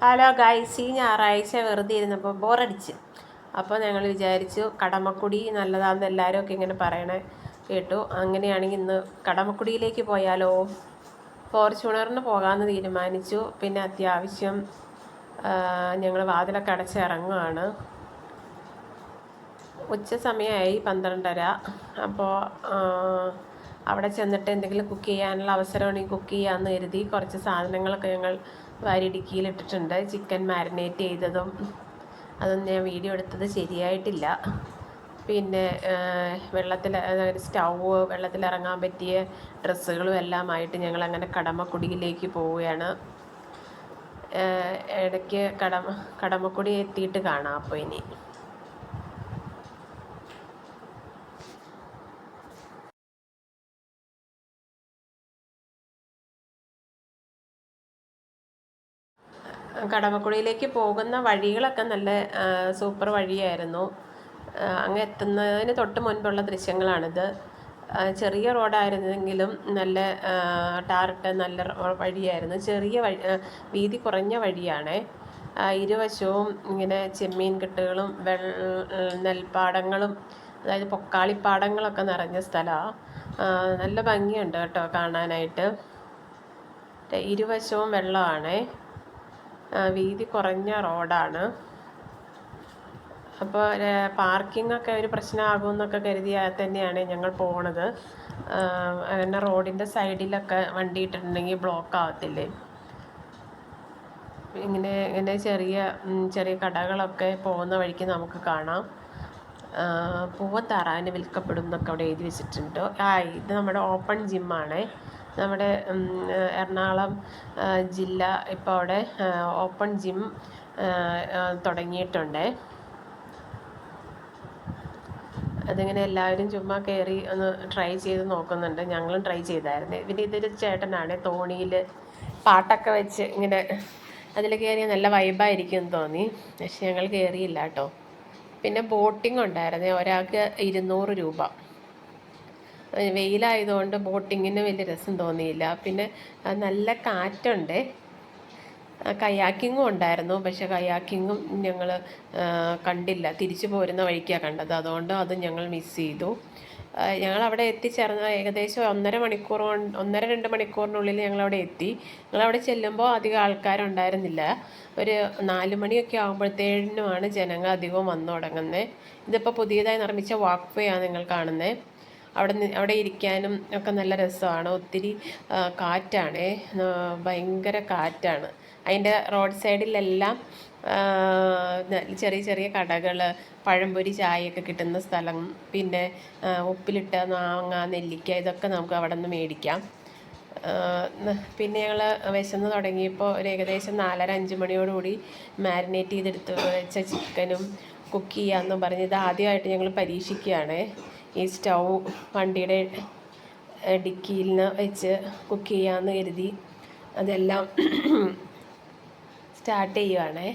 Hello guys, ഈ ഞായറാഴ്ച വെറുതെ ഇരുന്നപ്പോൾ ബോറടിച്ച്. അപ്പോൾ ഞങ്ങൾ വിചാരിച്ചു കടമക്കുടി നല്ലതാണെന്ന് എല്ലാവരും ഒക്കെ ഇങ്ങനെ പറയണേ കേട്ടു. അങ്ങനെയാണെങ്കിൽ ഇന്ന് കടമക്കുടിയിലേക്ക് പോയാലോ? ഫോർച്യൂണറിന് പോകാമെന്ന് തീരുമാനിച്ചു. പിന്നെ അത്യാവശ്യം ഞങ്ങൾ വാതിലൊക്കെ അടച്ച് ഇറങ്ങുകയാണ്. ഉച്ച സമയമായി 12:30. അപ്പോൾ അവിടെ ചെന്നിട്ട് എന്തെങ്കിലും കുക്ക് ചെയ്യാനുള്ള അവസരമാണെങ്കിൽ കുക്ക് ചെയ്യാമെന്ന് കരുതി കുറച്ച് സാധനങ്ങളൊക്കെ ഞങ്ങൾ വാരിയിടുക്കിയിലിട്ടിട്ടുണ്ട്. ചിക്കൻ മാരിനേറ്റ് ചെയ്തതും അതൊന്നും ഞാൻ വീഡിയോ എടുത്തത് ശരിയായിട്ടില്ല. പിന്നെ സ്റ്റൗവ്, വെള്ളത്തിലിറങ്ങാൻ പറ്റിയ ഡ്രസ്സുകളും എല്ലാമായിട്ട് ഞങ്ങളങ്ങനെ കടമക്കുടിയിലേക്ക് പോവുകയാണ്. ഇടയ്ക്ക് കടമക്കുടി എത്തിയിട്ട് കാണാം. അപ്പോൾ ഇനി കടമക്കുടിയിലേക്ക് പോകുന്ന വഴികളൊക്കെ നല്ല സൂപ്പർ വഴിയായിരുന്നു. അങ്ങ് എത്തുന്നതിന് തൊട്ട് മുൻപുള്ള ദൃശ്യങ്ങളാണിത്. ചെറിയ റോഡായിരുന്നെങ്കിലും നല്ല ടാറിട്ട നല്ല വഴിയായിരുന്നു. ചെറിയ വീതി കുറഞ്ഞ വഴിയാണ്. ഇരുവശവും ഇങ്ങനെ ചെമ്മീൻ കെട്ടുകളും നെൽപ്പാടങ്ങളും, അതായത് പൊക്കാളിപ്പാടങ്ങളൊക്കെ നിറഞ്ഞ സ്ഥലമാണ്. നല്ല ഭംഗിയുണ്ട് കേട്ടോ കാണാനായിട്ട്. ഇരുവശവും വെള്ളമാണ്. വീതി കുറഞ്ഞ റോഡാണ്. അപ്പോൾ പാർക്കിങ്ങൊക്കെ ഒരു പ്രശ്നമാകുമെന്നൊക്കെ കരുതിയാൽ തന്നെയാണ് ഞങ്ങൾ പോണത്. അങ്ങനെ റോഡിൻ്റെ സൈഡിലൊക്കെ വണ്ടി ഇട്ടിട്ടുണ്ടെങ്കിൽ ബ്ലോക്ക് ആവത്തില്ലേ. ഇങ്ങനെ ചെറിയ ചെറിയ കടകളൊക്കെ പോകുന്ന വഴിക്ക് നമുക്ക് കാണാം. പൂവത്താറാന് വിൽക്കപ്പെടും എന്നൊക്കെ അവിടെ എഴുതി വെച്ചിട്ടുണ്ട്. ഇത് നമ്മുടെ ഓപ്പൺ ജിമ്മാണ്. നമ്മുടെ എറണാകുളം ജില്ല ഇപ്പോൾ അവിടെ ഓപ്പൺ ജിം തുടങ്ങിയിട്ടുണ്ട്. അതിങ്ങനെ എല്ലാവരും ചുമ്മാ കയറി ഒന്ന് ട്രൈ ചെയ്ത് നോക്കുന്നുണ്ട്. ഞങ്ങളും ട്രൈ ചെയ്തായിരുന്നു. പിന്നെ ഇതൊരു ചേട്ടനാണ് തോണിയിൽ പാട്ടൊക്കെ വെച്ച് ഇങ്ങനെ അതിൽ കയറിയാൽ നല്ല വൈബായിരിക്കും എന്ന് തോന്നി. പക്ഷെ ഞങ്ങൾ കയറിയില്ല കേട്ടോ. പിന്നെ ബോട്ടിംഗ് ഉണ്ടായിരുന്നു. ഒരാൾക്ക് 200 രൂപ. വെയിലായതുകൊണ്ട് ബോട്ടിങ്ങിന് വലിയ രസം തോന്നിയില്ല. പിന്നെ നല്ല കാറ്റുണ്ട്. കയാക്കിങ്ങും ഉണ്ടായിരുന്നു. പക്ഷെ കയാക്കിങ്ങും ഞങ്ങൾ കണ്ടില്ല. തിരിച്ചു പോരുന്ന വഴിക്കാണ് കണ്ടത്. അതുകൊണ്ട് അത് ഞങ്ങൾ മിസ് ചെയ്തു. ഞങ്ങളവിടെ എത്തിച്ചേർന്ന ഏകദേശം 1.5-2 മണിക്കൂറിനുള്ളിൽ ഞങ്ങളവിടെ എത്തി. ഞങ്ങളവിടെ ചെല്ലുമ്പോൾ അധികം ആൾക്കാരുണ്ടായിരുന്നില്ല. ഒരു 4 മണിയൊക്കെ ആകുമ്പോഴത്തേനുമാണ് ജനങ്ങൾ അധികവും വന്നു തുടങ്ങുന്നത്. ഇതിപ്പോൾ പുതിയതായി നിർമ്മിച്ച വാക്ക് വേ ആണ് നിങ്ങൾ കാണുന്നത്. അവിടെ ഇരിക്കാനും ഒക്കെ നല്ല രസമാണ്. ഒത്തിരി കാറ്റാണ്, ഭയങ്കര കാറ്റാണ്. അതിൻ്റെ റോഡ് സൈഡിലെല്ലാം ചെറിയ ചെറിയ കടകൾ, പഴംപൊരി, ചായയൊക്കെ കിട്ടുന്ന സ്ഥലം, പിന്നെ ഉപ്പിലിട്ട മാങ്ങ, നെല്ലിക്ക, ഇതൊക്കെ നമുക്ക് അവിടെ നിന്ന് മേടിക്കാം. പിന്നെ ഞങ്ങൾ വിശന്ന് തുടങ്ങിയപ്പോൾ ഒരു ഏകദേശം 4:30-5 മണിയോടുകൂടി മാരിനേറ്റ് ചെയ്തെടുത്ത് വെച്ച ചിക്കനും കുക്ക് ചെയ്യാമെന്നും പറഞ്ഞ് ഇത് ആദ്യമായിട്ട് ഞങ്ങൾ പരീക്ഷിക്കുകയാണ്. ഈ സ്റ്റൗ വണ്ടിയുടെ ഡിക്കിയിൽ നിന്ന് വെച്ച് കുക്ക് ചെയ്യാമെന്ന് കരുതി അതെല്ലാം സ്റ്റാർട്ട് ചെയ്യുവാണ്.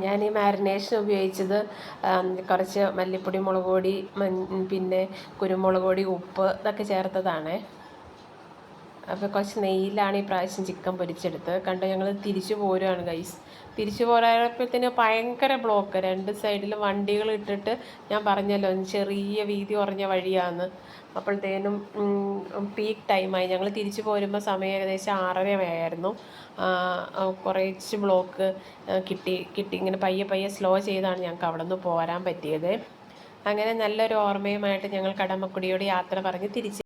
ഞാൻ ഈ മാരിനേഷൻ ഉപയോഗിച്ചത് കുറച്ച് മല്ലിപ്പൊടി, മുളക് പൊടി, പിന്നെ കുരുമുളക് പൊടി, ഉപ്പ് ഇതൊക്കെ ചേർത്തതാണ്. അപ്പോൾ കുറച്ച് നെയ്യിലാണ് ഈ പ്രാവശ്യം ചിക്കൻ പൊരിച്ചെടുത്ത്. കണ്ടോ, ഞങ്ങൾ തിരിച്ചു പോരുകയാണ് ഗൈസ്. തിരിച്ചു പോരായപ്പോഴത്തേന് ഭയങ്കര ബ്ലോക്ക്. 2 സൈഡിലും വണ്ടികൾ ഇട്ടിട്ട്, ഞാൻ പറഞ്ഞല്ലോ ചെറിയ വീതി കുറഞ്ഞ വഴിയാന്ന്. അപ്പോഴത്തേനും പീക്ക് ടൈമായി. ഞങ്ങൾ തിരിച്ചു പോരുമ്പോൾ സമയം ഏകദേശം 6:30 ആയിരുന്നു. കുറച്ച് ബ്ലോക്ക് കിട്ടി. ഇങ്ങനെ പയ്യെ സ്ലോ ചെയ്താണ് ഞങ്ങൾക്ക് അവിടെ നിന്ന് പോരാൻ പറ്റിയത്. അങ്ങനെ നല്ലൊരു ഓർമ്മയുമായിട്ട് ഞങ്ങൾ കടമക്കുടിയോട് യാത്ര പറഞ്ഞ് തിരിച്ച്